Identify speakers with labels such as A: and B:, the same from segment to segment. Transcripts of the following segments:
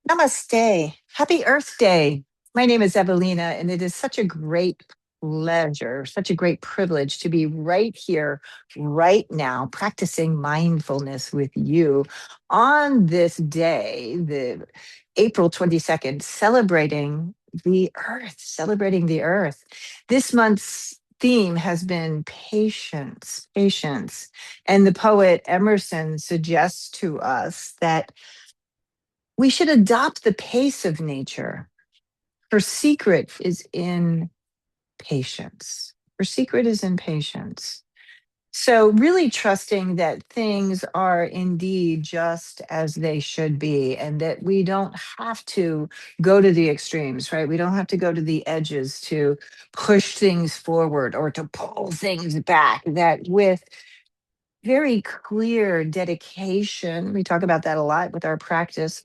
A: Namaste. Happy Earth Day. My name is Evalena, and it is such a great pleasure, such a great privilege to be right here, right now, practicing mindfulness with you on this day, the April 22nd, celebrating the earth, celebrating the earth. This month's theme has been patience, patience. And the poet Emerson suggests to us that we should adopt the pace of nature. Her secret is in patience. Her secret is in patience. So, really trusting that things are indeed just as they should be, and that we don't have to go to the extremes, right? We don't have to go to the edges to push things forward or to pull things back. That with very clear dedication, we talk about that a lot with our practice,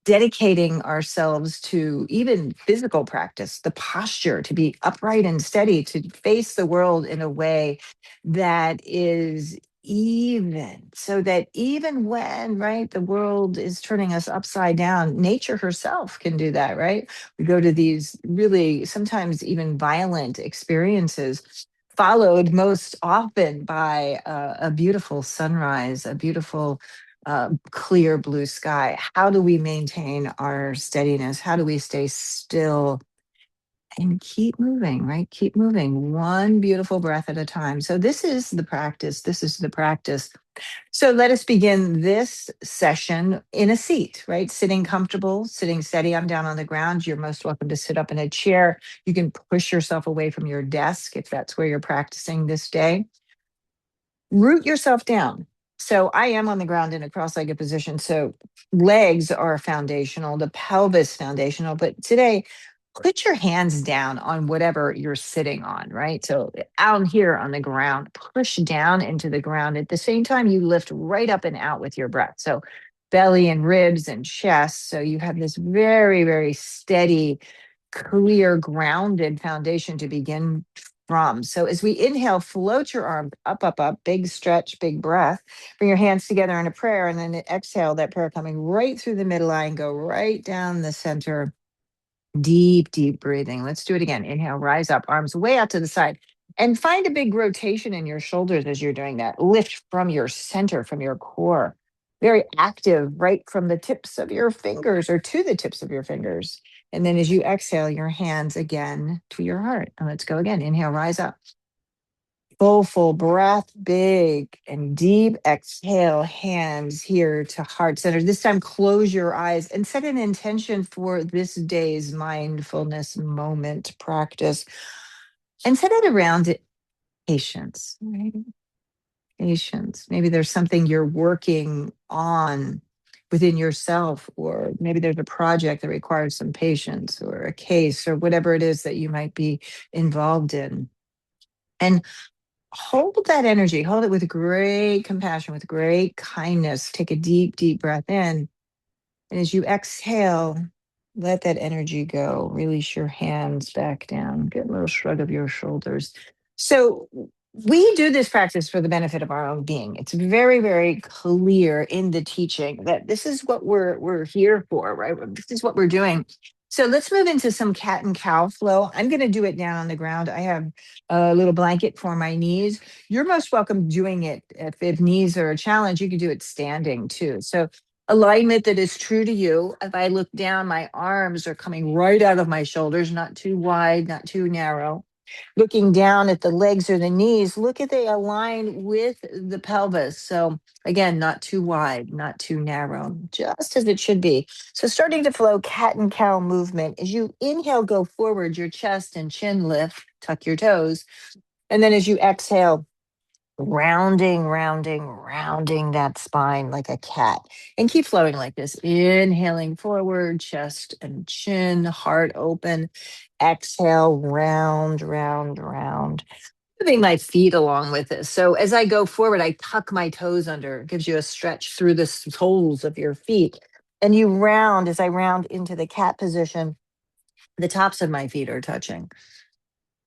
A: dedicating ourselves to even physical practice, the posture to be upright and steady, to face the world in a way that is even, so that even when, right, the world is turning us upside down, nature herself can do that, right? We go to these really sometimes even violent experiences, followed most often by a beautiful sunrise, a beautiful clear blue sky. How do we maintain our steadiness? How do we stay still and keep moving, right? Keep moving one beautiful breath at a time. So, this is the practice. This is the practice. So, let us begin this session in a seat, right? Sitting comfortable, sitting steady. I'm down on the ground. You're most welcome to sit up in a chair. You can push yourself away from your desk if that's where you're practicing this day. Root yourself down. So I am on the ground in a cross-legged position. So legs are foundational, the pelvis foundational. But today, put your hands down on whatever you're sitting on, right? So out here on the ground, push down into the ground. At the same time, you lift right up and out with your breath. So belly and ribs and chest. So you have this very, very steady, clear, grounded foundation to begin from. So as we inhale, float your arms up, up, up, big stretch, big breath. Bring your hands together in a prayer, and then exhale that prayer coming right through the midline, go right down the center. Deep, deep breathing. Let's do it again. Inhale, rise up, arms way out to the side. And find a big rotation in your shoulders as you're doing that. Lift from your center, from your core. Very active, right from the tips of your fingers or to the tips of your fingers. And then as you exhale, your hands again to your heart. And let's go again. Inhale, rise up. Full breath, big and deep. Exhale, hands here to heart center. This time, close your eyes and set an intention for this day's mindfulness moment practice. And set it around it, patience, right? Patience. Maybe there's something you're working on within yourself, or maybe there's a project that requires some patience, or a case, or whatever it is that you might be involved in. And hold that energy, hold it with great compassion, with great kindness. Take a deep, deep breath in. And as you exhale, let that energy go. Release your hands back down. Get a little shrug of your shoulders. So, we do this practice for the benefit of our own being. It's very, very clear in the teaching that this is what we're here for, right? This is what we're doing. So let's move into some cat and cow flow. I'm going to do it down on the ground. I have a little blanket for my knees. You're most welcome doing it. If knees are a challenge, you can do it standing too. So alignment that is true to you. If I look down, my arms are coming right out of my shoulders, not too wide, not too narrow. Looking down at the legs or the knees, look at they align with the pelvis. So again, not too wide, not too narrow, just as it should be. So starting to flow cat and cow movement. As you inhale, go forward, your chest and chin lift, tuck your toes. And then as you exhale, rounding that spine like a cat, and keep flowing like this. Inhaling forward, chest and chin, heart open. Exhale, round. Moving my feet along with this. So as I go forward, I tuck my toes under. It gives you a stretch through the soles of your feet. And you round, as I round into the cat position, the tops of my feet are touching.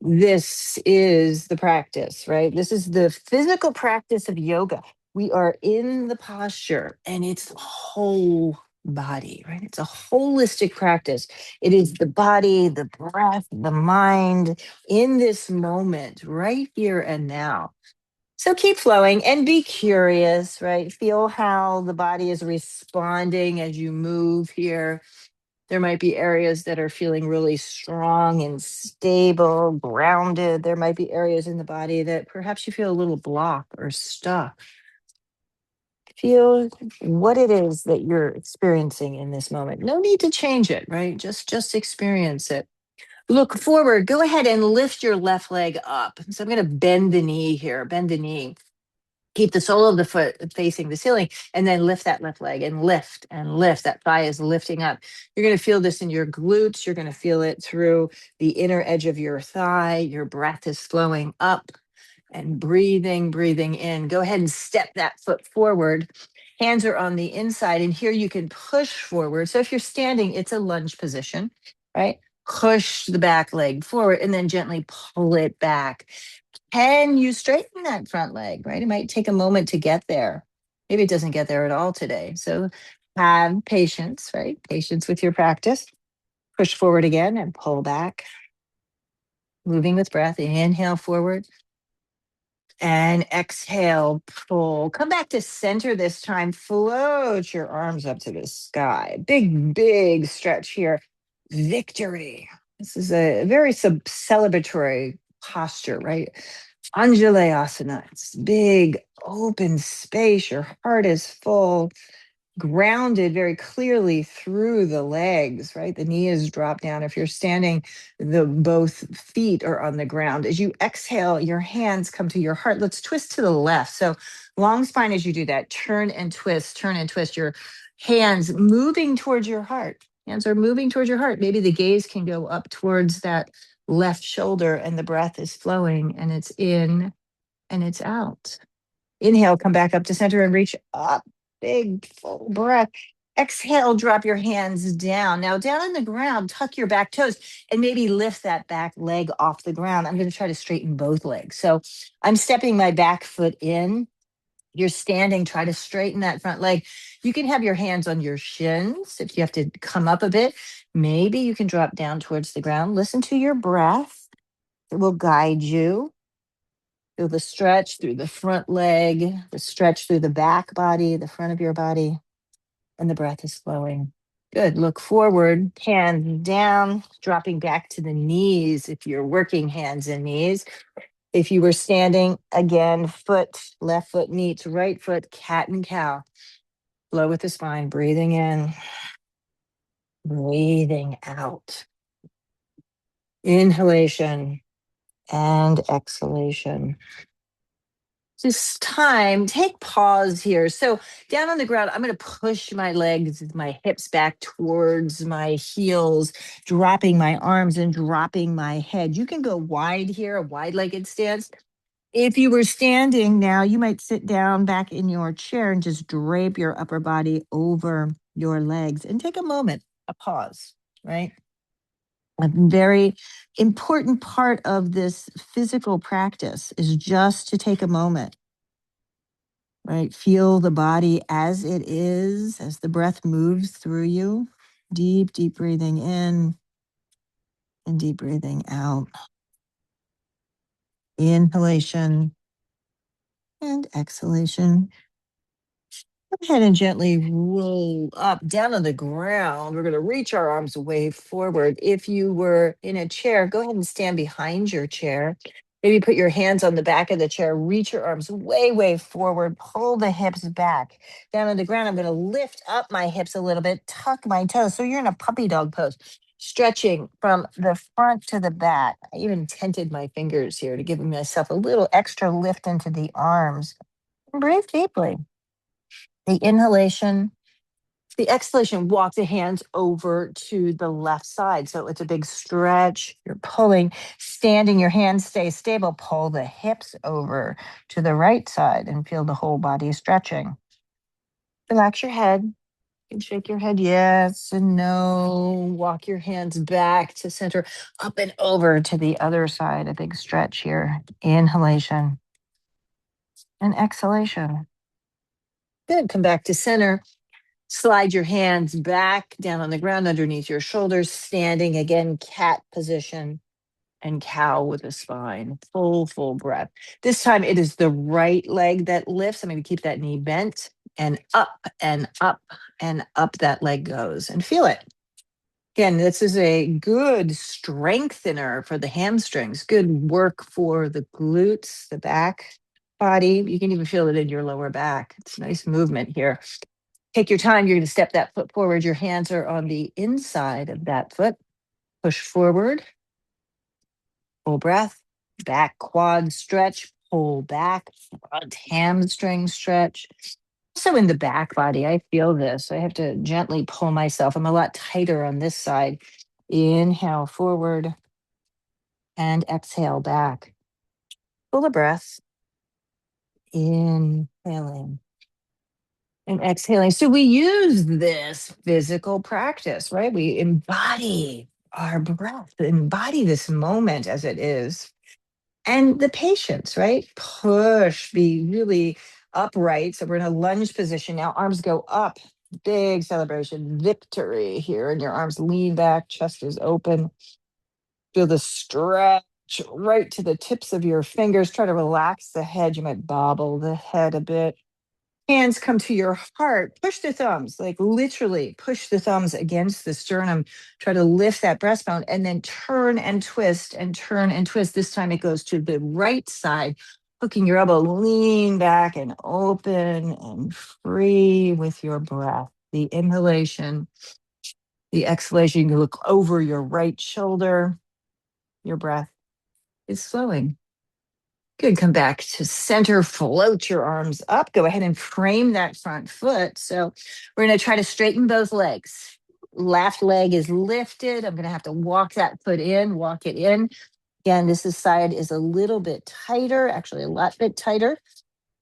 A: This is the practice, right? This is the physical practice of yoga. We are in the posture, and it's the whole body, right? It's a holistic practice. It is the body, the breath, the mind in this moment, right here and now. So keep flowing and be curious, right? Feel how the body is responding as you move here. There might be areas that are feeling really strong and stable, grounded. There might be areas in the body that perhaps you feel a little blocked or stuck. Feel what it is that you're experiencing in this moment. No need to change it, right? Just experience it. Look forward. Go ahead and lift your left leg up. So I'm going to bend the knee here. Bend the knee. Keep the sole of the foot facing the ceiling, and then lift that left leg and lift and lift. That thigh is lifting up. You're going to feel this in your glutes. You're going to feel it through the inner edge of your thigh. Your breath is flowing up and breathing in. Go ahead and step that foot forward. Hands are on the inside, and here you can push forward. So if you're standing, it's a lunge position, right? Push the back leg forward and then gently pull it back. Can you straighten that front leg, right? It might take a moment to get there. Maybe it doesn't get there at all today. So have patience, right? Patience with your practice. Push forward again and pull back. Moving with breath. Inhale forward and exhale, pull. Come back to center this time. Float your arms up to the sky. Big stretch here. Victory. This is a very celebratory posture, right? Anjalayasana. It's big, open space. Your heart is full, grounded very clearly through the legs, right? The knee is dropped down. If you're standing, the both feet are on the ground. As you exhale, your hands come to your heart. Let's twist to the left. So long spine as you do that. Turn and twist your hands moving towards your heart. Hands are moving towards your heart. Maybe the gaze can go up towards that left shoulder and the breath is flowing and it's in and it's out. Inhale, come back up to center and reach up. Big full breath. Exhale, drop your hands down. Now, down on the ground, tuck your back toes and maybe lift that back leg off the ground. I'm going to try to straighten both legs. So I'm stepping my back foot in. You're standing, try to straighten that front leg. You can have your hands on your shins. If you have to come up a bit, maybe you can drop down towards the ground. Listen to your breath. It will guide you. Feel the stretch through the front leg, the stretch through the back body, the front of your body, and the breath is flowing. Good. Look forward, hands down, dropping back to the knees if you're working hands and knees. If you were standing, again, left foot meets right foot, cat and cow. Flow with the spine, breathing in, breathing out. Inhalation and exhalation. This time, take pause here. So down on the ground, I'm going to push my legs, my hips back towards my heels, dropping my arms and dropping my head. You can go wide here, a wide-legged stance. If you were standing now, you might sit down back in your chair and just drape your upper body over your legs and take a moment, a pause, right? A very important part of this physical practice is just to take a moment, right? Feel the body as it is, as the breath moves through you. Deep breathing in and deep breathing out. Inhalation and exhalation. Go ahead and gently roll up down on the ground. We're going to reach our arms way forward. If you were in a chair, go ahead and stand behind your chair. Maybe put your hands on the back of the chair, reach your arms way forward, pull the hips back. Down on the ground, I'm going to lift up my hips a little bit, tuck my toes. So you're in a puppy dog pose, stretching from the front to the back. I even tented my fingers here to give myself a little extra lift into the arms. Breathe deeply. The inhalation, the exhalation, walk the hands over to the left side. So it's a big stretch. You're pulling, standing, your hands stay stable. Pull the hips over to the right side and feel the whole body stretching. Relax your head. You can shake your head yes and no. Walk your hands back to center, up and over to the other side. A big stretch here. Inhalation and exhalation. Good. Come back to center. Slide your hands back down on the ground underneath your shoulders, standing again, cat position and cow with a spine. Full breath. This time it is the right leg that lifts. I'm going to keep that knee bent and up and up and up that leg goes and feel it. Again, this is a good strengthener for the hamstrings, good work for the glutes, the back body. You can even feel it in your lower back. It's nice movement here. Take your time. You're going to step that foot forward. Your hands are on the inside of that foot. Push forward. Full breath. Back quad stretch. Pull back. Front hamstring stretch. Also in the back body, I feel this. I have to gently pull myself. I'm a lot tighter on this side. Inhale forward and exhale back. Full of breath. Inhaling and exhaling. So we use this physical practice, right? We embody our breath, embody this moment as it is. And the patience, right? Push, be really upright. So we're in a lunge position now. Arms go up. Big celebration, victory here. And your arms lean back, chest is open. Feel the stretch right to the tips of your fingers. Try to relax the head. You might bobble the head a bit. Hands come to your heart. Push the thumbs, like literally push the thumbs against the sternum. Try to lift that breastbone and then turn and twist and turn and twist. This time it goes to the right side, hooking your elbow, lean back and open and free with your breath. The inhalation, the exhalation. You can look over your right shoulder. Your breath is flowing. Good. Come back to center, float your arms up. Go ahead and frame that front foot. So we're going to try to straighten both legs. Left leg is lifted. I'm going to have to walk that foot in, walk it in. Again, side is a little bit tighter, actually a lot bit tighter.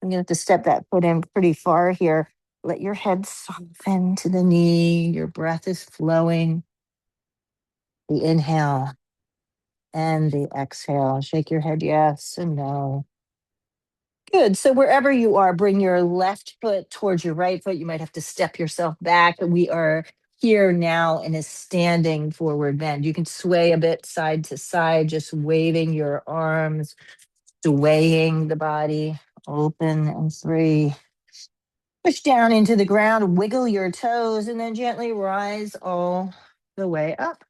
A: I'm going to have to step that foot in pretty far here. Let your head soften to the knee. Your breath is flowing. The inhale and the exhale. Shake your head yes and no. Good. So wherever you are, bring your left foot towards your right foot. You might have to step yourself back. We are here now in a standing forward bend. You can sway a bit side to side, just waving your arms, swaying the body, open and free. Push down into the ground, wiggle your toes, and then gently rise all the way up.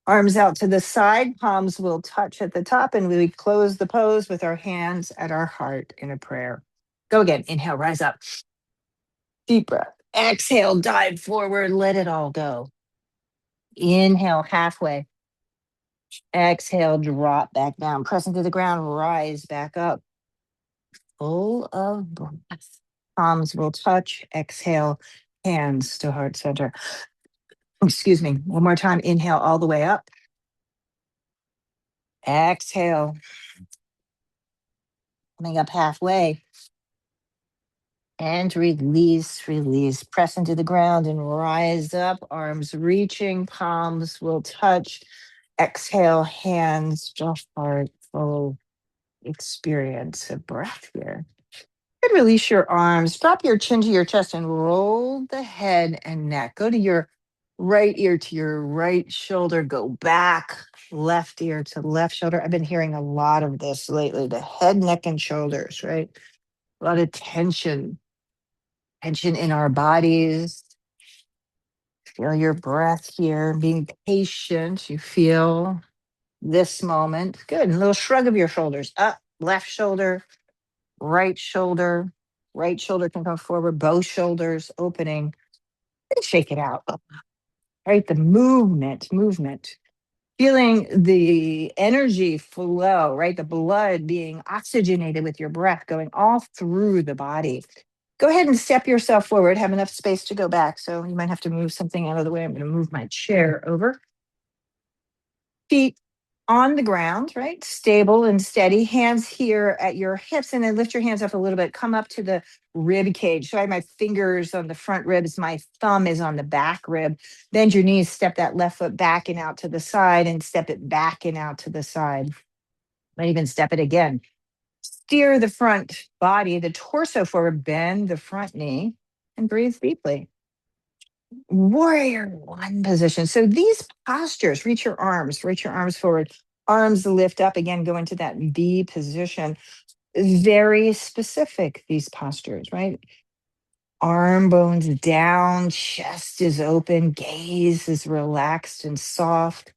A: Arms out to the side, palms will touch at the top, and we close the pose with our hands at our heart in a prayer. Go again. Inhale, rise up. Deep breath. Exhale, dive forward, let it all go. Inhale, halfway. Exhale, drop back down. Press into the ground, rise back up. Full of breath. Palms will touch. Exhale, hands to heart center. Excuse me. One more time. Inhale all the way up. Exhale. Coming up halfway. And release, release. Press into the ground and rise up. Arms reaching, palms will touch. Exhale, hands to heart. Full experience of breath here. And release your arms. Drop your chin to your chest and roll the head and neck. Go to your right ear to your right shoulder. Go back, left ear to left shoulder. I've been hearing a lot of this lately. The head, neck, and shoulders, right? A lot of tension in our bodies. Feel your breath here, being patient. You feel this moment. Good. A little shrug of your shoulders up, left shoulder, right shoulder. Right shoulder can come forward, both shoulders opening. And shake it out. Right? The movement. Feeling the energy flow, right? The blood being oxygenated with your breath going all through the body. Go ahead and step yourself forward. Have enough space to go back. So you might have to move something out of the way. I'm going to move my chair over. Feet on the ground, right? Stable and steady. Hands here at your hips, and then lift your hands up a little bit. Come up to the rib cage. So I have my fingers on the front ribs. My thumb is on the back rib. Bend your knees. Step that left foot back and out to the side, and step it back and out to the side. Might even step it again. Steer the front body, the torso forward. Bend the front knee, and breathe deeply. Warrior one position. So these postures, reach your arms forward, arms lift up again, go into that V position. Very specific, these postures, right? Arm bones down, chest is open, gaze is relaxed and soft,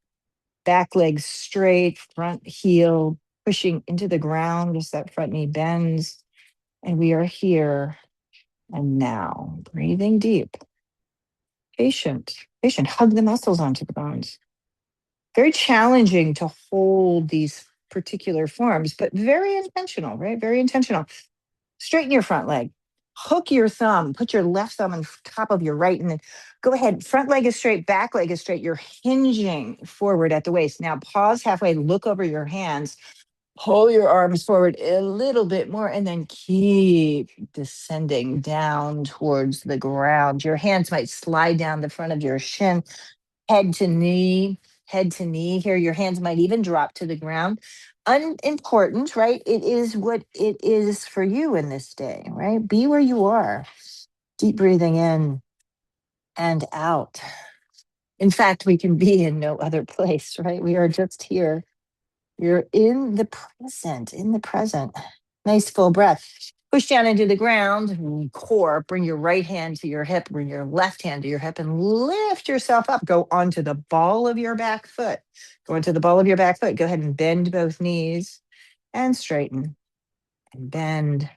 A: back leg straight, front heel pushing into the ground as that front knee bends. And we are here and now, breathing deep, patient, hug the muscles onto the bones. Very challenging to hold these particular forms, but very intentional, right? Very intentional. Straighten your front leg. Hook your thumb. Put your left thumb on top of your right, and then go ahead. Front leg is straight, back leg is straight. You're hinging forward at the waist. Now pause halfway, look over your hands, pull your arms forward a little bit more, and then keep descending down towards the ground. Your hands might slide down the front of your shin, head to knee, head to knee here. Your hands might even drop to the ground. Unimportant, right? It is what it is for you in this day, right? Be where you are. Deep breathing in and out. In fact, we can be in no other place, right? We are just here. You're in the present, in the present. Nice full breath. Push down into the ground, core. Bring your right hand to your hip, bring your left hand to your hip, and lift yourself up. Go onto the ball of your back foot. Go into the ball of your back foot. Go ahead and bend both knees and straighten and bend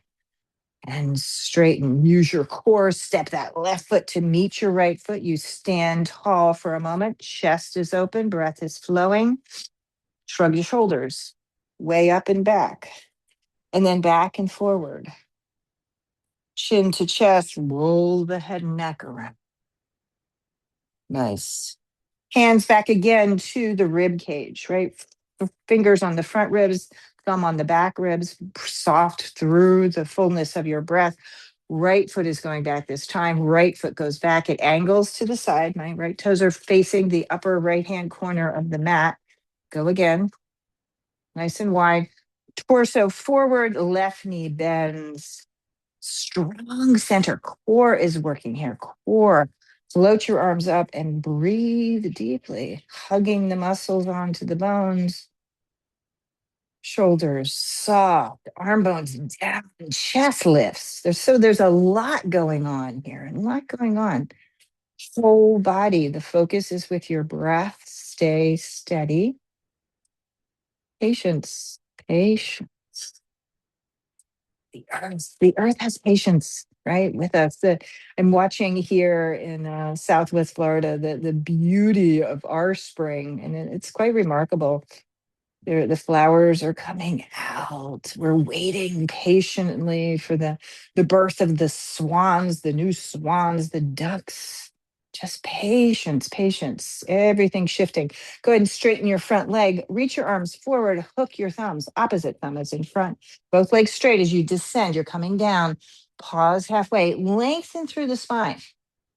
A: and straighten. Use your core. Step that left foot to meet your right foot. You stand tall for a moment. Chest is open, breath is flowing. Shrug your shoulders, way up and back, and then back and forward. Chin to chest, roll the head and neck around. Nice. Hands back again to the rib cage, right? Fingers on the front ribs, thumb on the back ribs, soft through the fullness of your breath. Right foot is going back this time. Right foot goes back. It angles to the side. My right toes are facing the upper right hand corner of the mat. Go again. Nice and wide. Torso forward, left knee bends. Strong center. Core is working here. Core. Float your arms up and breathe deeply, hugging the muscles onto the bones. Shoulders soft, arm bones down, chest lifts. There's a lot going on here, a lot going on. Whole body. The focus is with your breath. Stay steady. Patience. Patience. The earth has patience, right, with us. I'm watching here in Southwest Florida the beauty of our spring, and it's quite remarkable. The flowers are coming out. We're waiting patiently for the birth of the swans, the new swans, the ducks. Just patience, patience. Everything shifting. Go ahead and straighten your front leg. Reach your arms forward. Hook your thumbs. Opposite thumb is in front. Both legs straight as you descend. You're coming down. Pause halfway. Lengthen through the spine.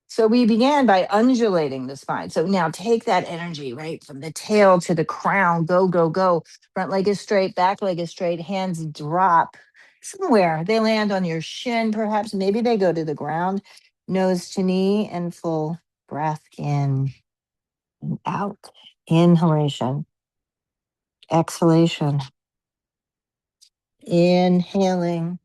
A: So we began by undulating the spine. So now take that energy, right, from the tail to the crown. Go, go, go. Front leg is straight, back leg is straight, hands drop somewhere. They land on your shin, perhaps. Maybe they go to the ground, nose to knee, and full breath in and out. Inhalation, exhalation, inhaling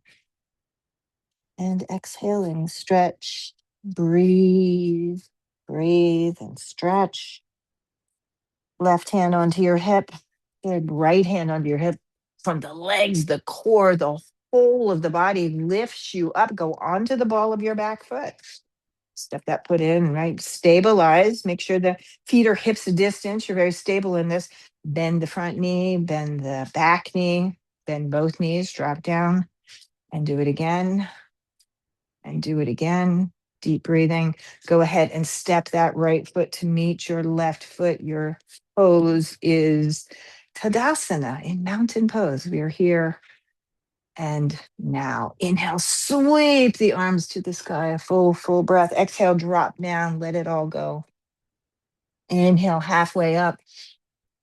A: and exhaling. Stretch, breathe, breathe and stretch. Left hand onto your hip, good right hand onto your hip. From the legs, the core, the whole of the body lifts you up. Go onto the ball of your back foot. Step that foot in, right? Stabilize. Make sure the feet are hips distance. You're very stable in this. Bend the front knee, bend the back knee, bend both knees, drop down, and do it again. And do it again. Deep breathing. Go ahead and step that right foot to meet your left foot. Your pose is Tadasana in mountain pose. We are here and now. Inhale, sweep the arms to the sky, a full breath. Exhale, drop down, let it all go. Inhale, halfway up.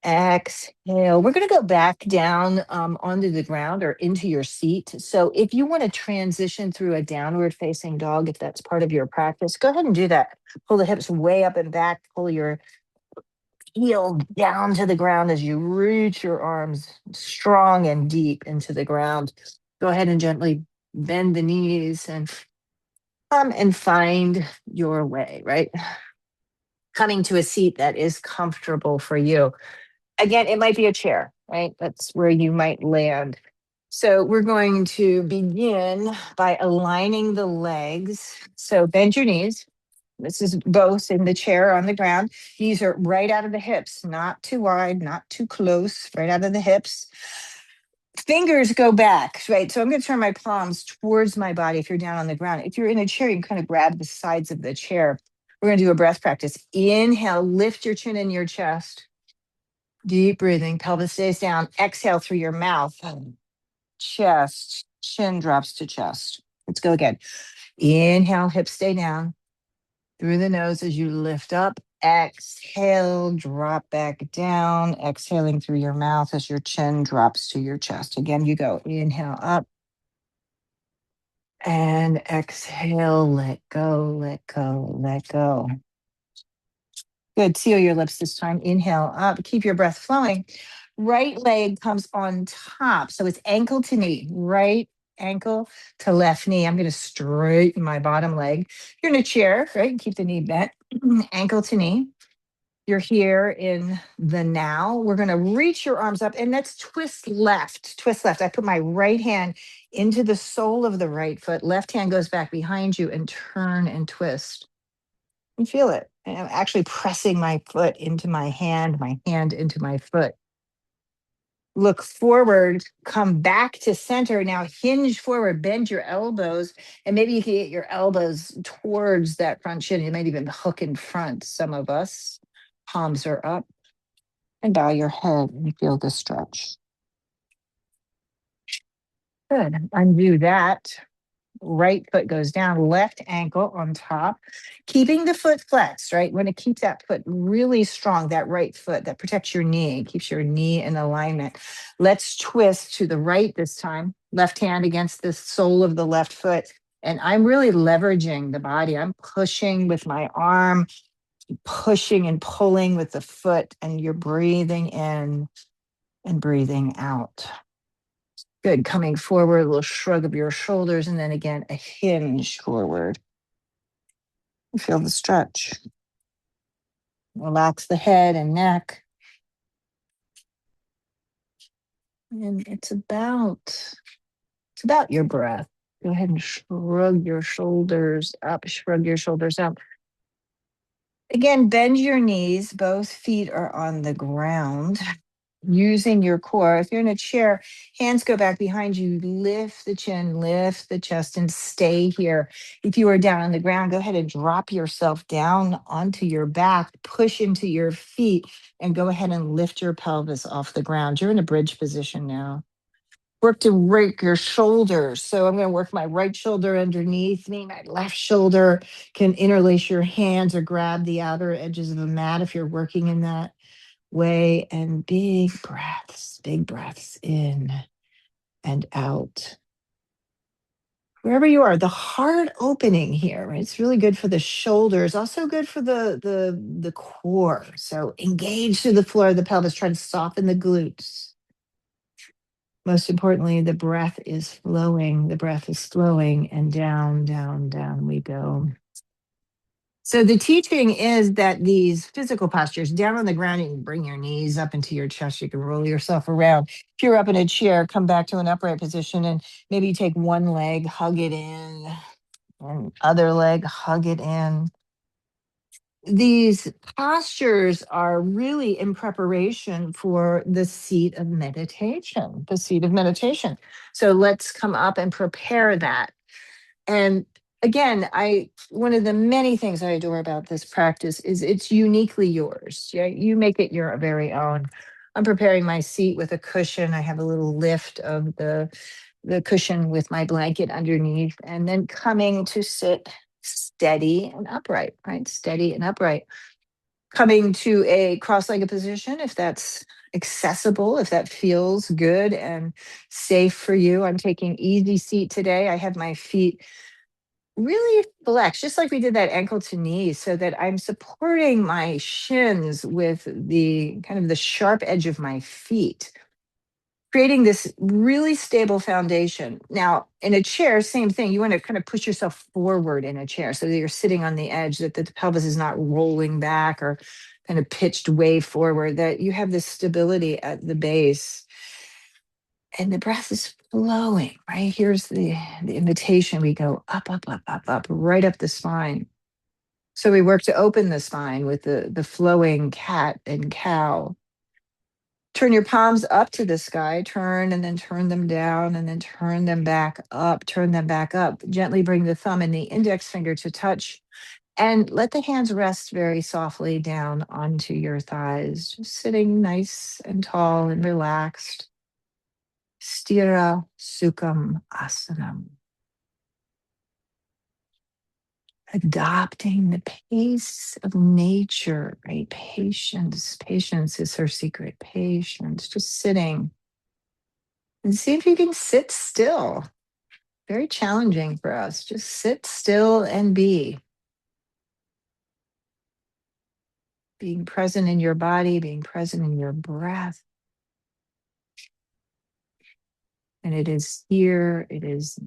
A: Exhale. We're going to go back down onto the ground or into your seat. So if you want to transition through a downward facing dog, if that's part of your practice, go ahead and do that. Pull the hips way up and back. Pull your heel down to the ground as you reach your arms strong and deep into the ground. Go ahead and gently bend the knees and come and find your way, right? Coming to a seat that is comfortable for you. Again, it might be a chair, right? That's where you might land. So we're going to begin by aligning the legs. So bend your knees. This is both in the chair or on the ground. Knees are right out of the hips, not too wide, not too close, right out of the hips. Fingers go back, right? So I'm going to turn my palms towards my body if you're down on the ground. If you're in a chair, you can kind of grab the sides of the chair. We're going to do a breath practice. Inhale, lift your chin in your chest. Deep breathing, pelvis stays down. Exhale through your mouth. Chest, chin drops to chest. Let's go again. Inhale, hips stay down. Through the nose as you lift up. Exhale, drop back down. Exhaling through your mouth as your chin drops to your chest. Again, you go. Inhale up. And exhale, let go, let go, let go. Good. Seal your lips this time. Inhale up. Keep your breath flowing. Right leg comes on top. So it's ankle to knee. Right ankle to left knee. I'm going to straighten my bottom leg. You're in a chair, right? Keep the knee bent. Ankle to knee. You're here in the now. We're going to reach your arms up and let's twist left. Twist left. I put my right hand into the sole of the right foot. Left hand goes back behind you and turn and twist. And feel it. And I'm actually pressing my foot into my hand into my foot. Look forward, come back to center. Now hinge forward, bend your elbows, and maybe you can get your elbows towards that front shin. You might even hook in front, some of us. Palms are up. And bow your head and feel the stretch. Good. Undo that. Right foot goes down, left ankle on top, keeping the foot flexed, right? Want to keep that foot really strong, that right foot that protects your knee, keeps your knee in alignment. Let's twist to the right this time, left hand against the sole of the left foot. And I'm really leveraging the body. I'm pushing with my arm, pushing and pulling with the foot, and you're breathing in and breathing out. Good. Coming forward, a little shrug of your shoulders, and then again, a hinge forward. Feel the stretch. Relax the head and neck. And it's about your breath. Go ahead and shrug your shoulders up, shrug your shoulders up. Again, bend your knees. Both feet are on the ground. Using your core. If you're in a chair, hands go back behind you, lift the chin, lift the chest, and stay here. If you are down on the ground, go ahead and drop yourself down onto your back, push into your feet, and go ahead and lift your pelvis off the ground. You're in a bridge position now. Work to rake your shoulders. So I'm going to work my right shoulder underneath me. My left shoulder can interlace your hands or grab the outer edges of a mat if you're working in that way. And big breaths in and out. Wherever you are, the heart opening here, right? It's really good for the shoulders, also good for the core. So engage through the floor of the pelvis, try to soften the glutes. Most importantly, the breath is flowing. The breath is flowing, and down, down, down we go. So the teaching is that these physical postures, down on the ground, you can bring your knees up into your chest. You can roll yourself around. If you're up in a chair, come back to an upright position and maybe you take one leg, hug it in, and other leg, hug it in. These postures are really in preparation for the seat of meditation, the seat of meditation. So let's come up and prepare that. And again, one of the many things I adore about this practice is it's uniquely yours. Yeah, you make it your very own. I'm preparing my seat with a cushion. I have a little lift of the cushion with my blanket underneath, and then coming to sit steady and upright, right? Steady and upright. Coming to a cross-legged position, if that's accessible, if that feels good and safe for you. I'm taking easy seat today. I have my feet really flex, just like we did that ankle to knee, so that I'm supporting my shins with the kind of the sharp edge of my feet, creating this really stable foundation. Now, in a chair, same thing. You want to kind of push yourself forward in a chair so that you're sitting on the edge, that the pelvis is not rolling back or kind of pitched way forward, that you have this stability at the base and the breath is flowing, right? Here's the invitation. We go up, up, up, up, up, right up the spine. So we work to open the spine with the flowing cat and cow. Turn your palms up to the sky, turn and then turn them down and then turn them back up, turn them back up. Gently bring the thumb and the index finger to touch and let the hands rest very softly down onto your thighs, just sitting nice and tall and relaxed. Stira Sukham Asanam. Adopting the pace of nature, right? Patience. Patience is her secret. Patience. Just sitting and see if you can sit still. Very challenging for us. Just sit still and be. Being present in your body, being present in your breath. And it is here, it is.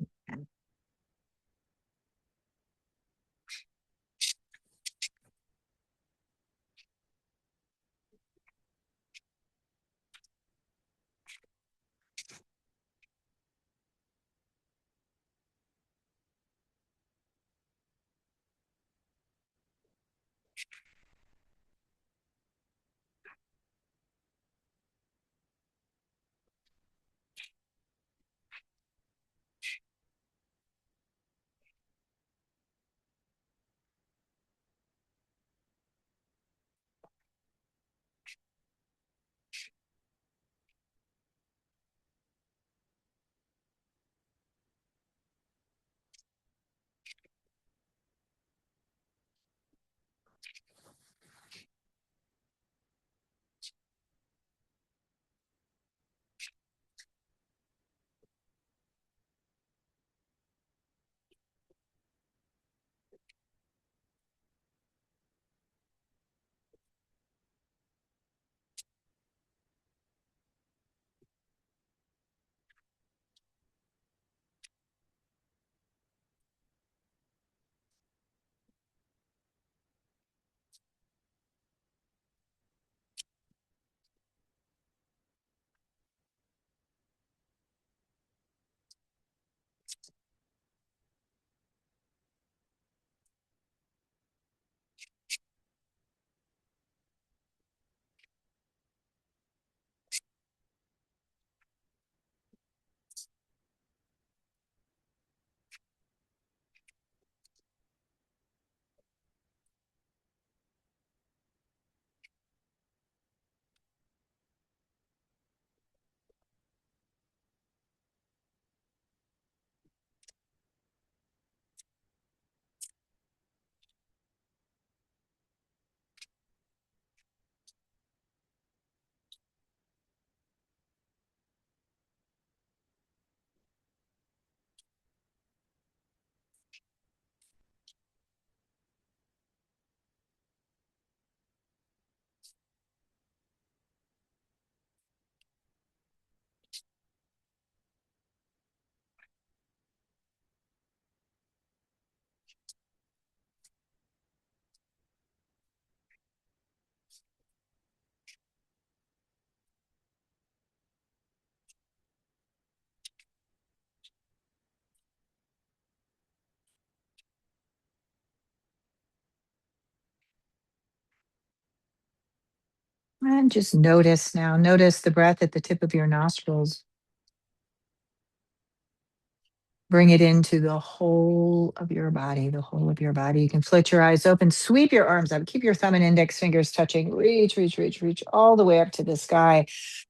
A: And just notice now, notice the breath at the tip of your nostrils. Bring it into the whole of your body, the whole of your body. You can flit your eyes open, sweep your arms up, keep your thumb and index fingers touching, reach, reach, reach, reach all the way up to the sky.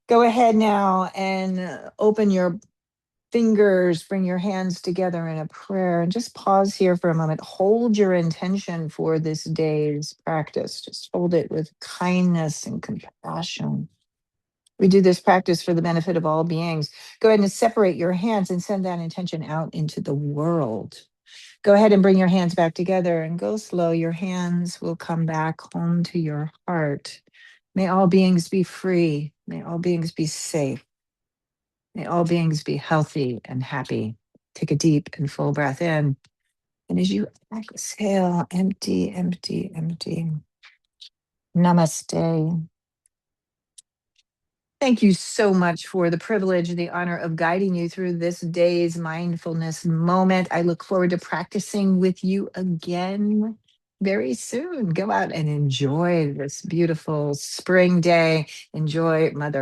A: Go ahead now and open your fingers, bring your hands together in a prayer, and just pause here for a moment. Hold your intention for this day's practice. Just hold it with kindness and compassion. We do this practice for the benefit of all beings. Go ahead and separate your hands and send that intention out into the world. Go ahead and bring your hands back together and go slow. Your hands will come back home to your heart. May all beings be free. May all beings be safe. May all beings be healthy and happy. Take a deep and full breath in. And as you exhale, empty, empty, empty. Namaste. Thank you so much for the privilege, the honor of guiding you through this day's mindfulness moment. I look forward to practicing with you again very soon. Go out and enjoy this beautiful spring day. Enjoy Mother